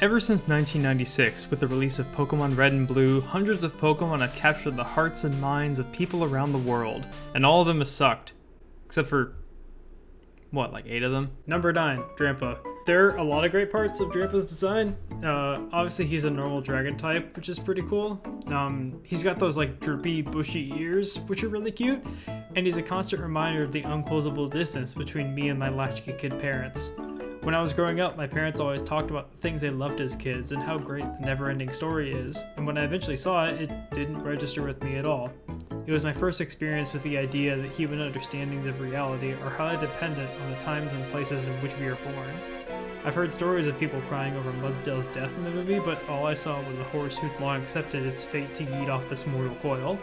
Ever since 1996, with the release of Pokemon Red and Blue, hundreds of Pokemon have captured the hearts and minds of people around the world, and all of them have sucked. Except for, what, like 8 of them? Number 9, Darpa. There are a lot of great parts of Darpa's design. Obviously he's a normal dragon type, which is pretty cool. He's got those like droopy, bushy ears, which are really cute, and he's a constant reminder of the unclosable distance between me and my latchkey kid parents. When I was growing up, my parents always talked about the things they loved as kids and how great the never-ending story is, and when I eventually saw it, it didn't register with me at all. It was my first experience with the idea that human understandings of reality are highly dependent on the times and places in which we are born. I've heard stories of people crying over Mudsdale's death in the movie, but all I saw was a horse who'd long accepted its fate to eat off this mortal coil.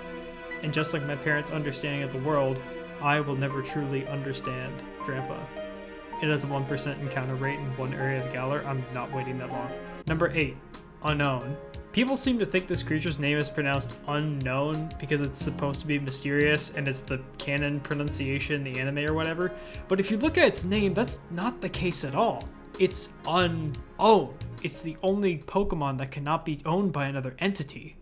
And just like my parents' understanding of the world, I will never truly understand Darpa. It has a 1% encounter rate in one area of Galar. I'm not waiting that long. Number 8, Unknown. People seem to think this creature's name is pronounced Unknown because it's supposed to be mysterious and it's the canon pronunciation in the anime or whatever, but if you look at its name, that's not the case at all. It's unowned. It's the only Pokemon that cannot be owned by another entity.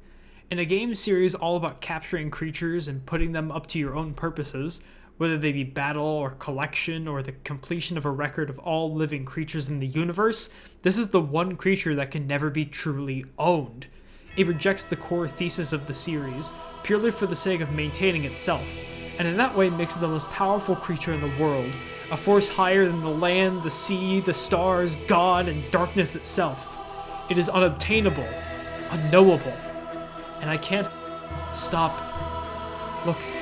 In a game series all about capturing creatures and putting them up to your own purposes, whether they be battle or collection or the completion of a record of all living creatures in the universe, this is the one creature that can never be truly owned. It rejects the core thesis of the series, purely for the sake of maintaining itself, and in that way makes it the most powerful creature in the world, a force higher than the land, the sea, the stars, God, and darkness itself. It is unobtainable, unknowable, and I can't stop looking.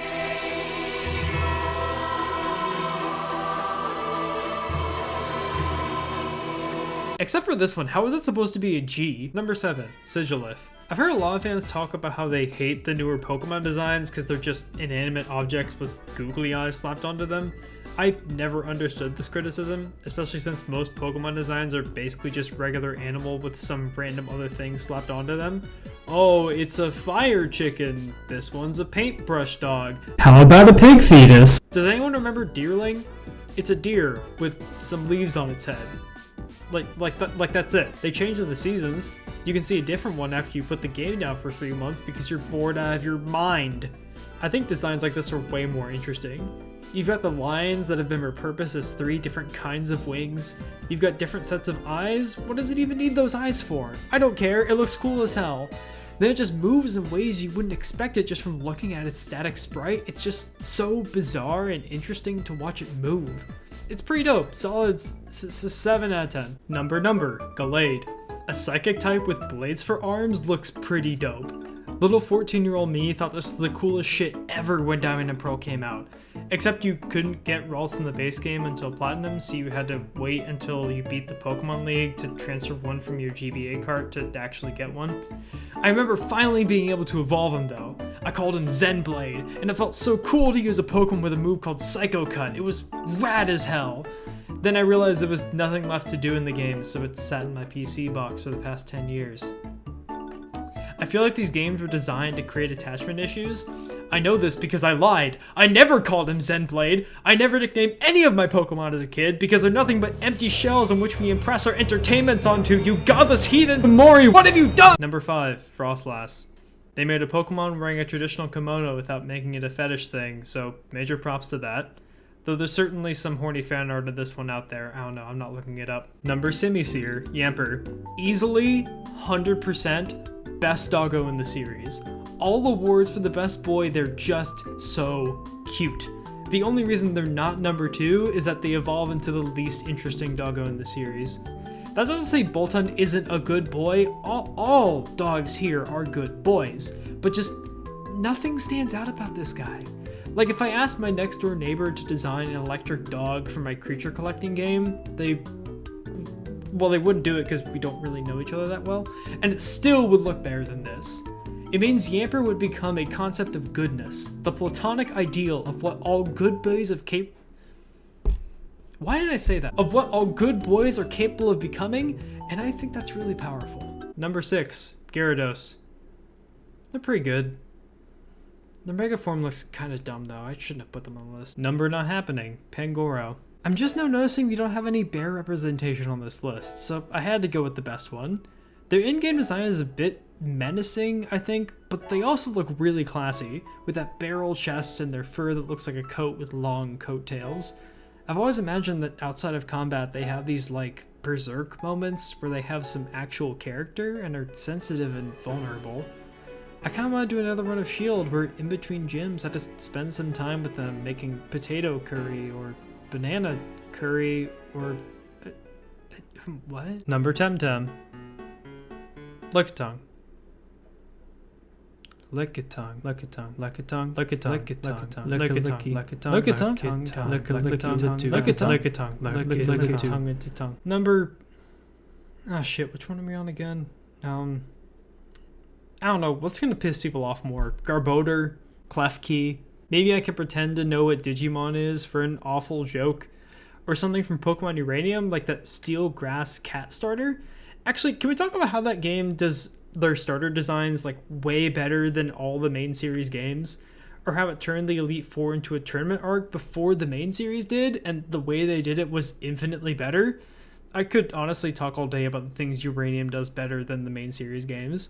Except for this one, how is it supposed to be a G? Number 7, Sigilith. I've heard a lot of fans talk about how they hate the newer Pokemon designs because they're just inanimate objects with googly eyes slapped onto them. I never understood this criticism, especially since most Pokemon designs are basically just regular animal with some random other thing slapped onto them. Oh, it's a fire chicken. This one's a paintbrush dog. How about a pig fetus? Does anyone remember Deerling? It's a deer with some leaves on its head. Like that's it. They changed in the seasons. You can see a different one after you put the game down for 3 months because you're bored out of your mind. I think designs like this are way more interesting. You've got the lions that have been repurposed as 3 different kinds of wings. You've got different sets of eyes. What does it even need those eyes for? I don't care. It looks cool as hell. Then it just moves in ways you wouldn't expect it just from looking at its static sprite. It's just so bizarre and interesting to watch it move. It's pretty dope. Solid 7 out of 10. Number, Galade. A psychic type with blades for arms looks pretty dope. Little 14-year-old me thought this was the coolest shit ever when Diamond and Pearl came out. Except you couldn't get Ralts in the base game until Platinum, so you had to wait until you beat the Pokemon League to transfer one from your GBA cart to actually get one. I remember finally being able to evolve him though. I called him Zenblade, and it felt so cool to use a Pokemon with a move called Psycho Cut. It was rad as hell. Then I realized there was nothing left to do in the game, so it sat in my PC box for the past 10 years. I feel like these games were designed to create attachment issues. I know this because I lied. I never called him Zenblade. I never nicknamed any of my Pokemon as a kid because they're nothing but empty shells in which we impress our entertainments onto. You godless heathen Mori, what have you done? Number 5, Frostlast. They made a Pokemon wearing a traditional kimono without making it a fetish thing, so major props to that. Though there's certainly some horny fan art of this one out there. I don't know, I'm not looking it up. Number Simisear, Yamper. Easily, 100%. Best doggo in the series. All awards for the best boy, they're just so cute. The only reason they're not number 2 is that they evolve into the least interesting doggo in the series. That doesn't say Boltund isn't a good boy. All dogs here are good boys, but just nothing stands out about this guy. Like if I asked my next door neighbor to design an electric dog for my creature collecting game, they wouldn't do it because we don't really know each other that well, and it still would look better than this. It means Yamper would become a concept of goodness, the platonic ideal of what all good boys of Why did I say that? Of what all good boys are capable of becoming, and I think that's really powerful. Number 6, Gyarados. They're pretty good. The Mega form looks kind of dumb though. I shouldn't have put them on the list. Number not happening, Pangoro. I'm just now noticing we don't have any bear representation on this list, so I had to go with the best one. Their in-game design is a bit menacing, I think, but they also look really classy, with that barrel chest and their fur that looks like a coat with long coattails. I've always imagined that outside of combat they have these like berserk moments where they have some actual character and are sensitive and vulnerable. I kinda want to do another run of S.H.I.E.L.D. where in between gyms I just spend some time with them making potato curry or banana curry or... what? Number Temtem. Lickitung. Lickitung. Lickitung. Lickitung. Lickitung. Lickitung. Lickitung. Lickitung. Lickitung. Number... ah shit, which one are we on again? I don't know, what's gonna piss people off more? Garbodor? Klefki? Maybe I could pretend to know what Digimon is for an awful joke? Or something from Pokemon Uranium, like that Steel Grass Cat starter? Actually, can we talk about how that game does their starter designs like way better than all the main series games? Or how it turned the Elite Four into a tournament arc before the main series did, and the way they did it was infinitely better? I could honestly talk all day about the things Uranium does better than the main series games.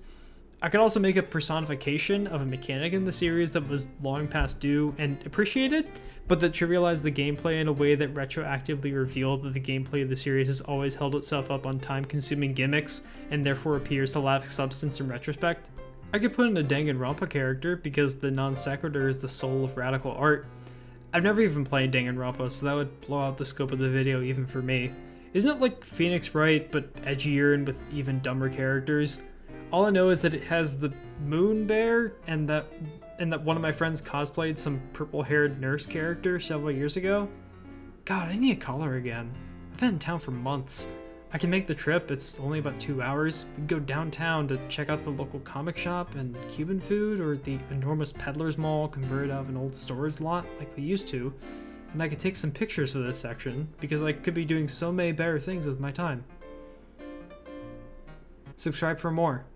I could also make a personification of a mechanic in the series that was long past due and appreciated, but that trivialized the gameplay in a way that retroactively revealed that the gameplay of the series has always held itself up on time-consuming gimmicks and therefore appears to lack substance in retrospect. I could put in a Danganronpa character because the non sequitur is the soul of radical art. I've never even played Danganronpa, so that would blow out the scope of the video even for me. Isn't it like Phoenix Wright, but edgier and with even dumber characters? All I know is that it has the moon bear and that one of my friends cosplayed some purple-haired nurse character several years ago. God, I need to call her again. I've been in town for months. I can make the trip, it's only about 2 hours. We can go downtown to check out the local comic shop and Cuban food, or the enormous peddler's mall converted out of an old storage lot like we used to. And I could take some pictures for this section, because I could be doing so many better things with my time. Subscribe for more.